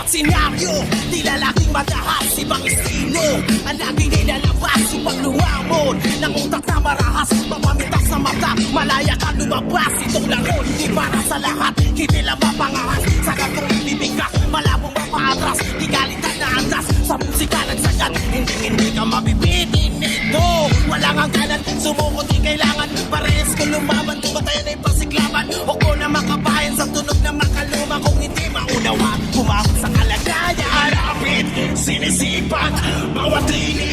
bawat senaryo. Di lalaking madahas, ibang estilo ang laging nilalabas, ibang luhamon ng utak na marahas, mapamitas sa mata, malaya ka lumabas. Itong laro, hindi para sa lahat, hindi lang mapangahas. Sa gatong ibibigas, malabong mapaatras, di galitan na andas, sa musika nagsagat, hindi ka mabibitin nito. Walang hangganan, sumuko di kailangan, parehas ko lumaban, tumatayan ay pasiklaban, o ko na makabayan sa tunog na makaluma. Kung hindi maunawa, bumawag sa kalagayan, harapin, sinisipat, bawat linis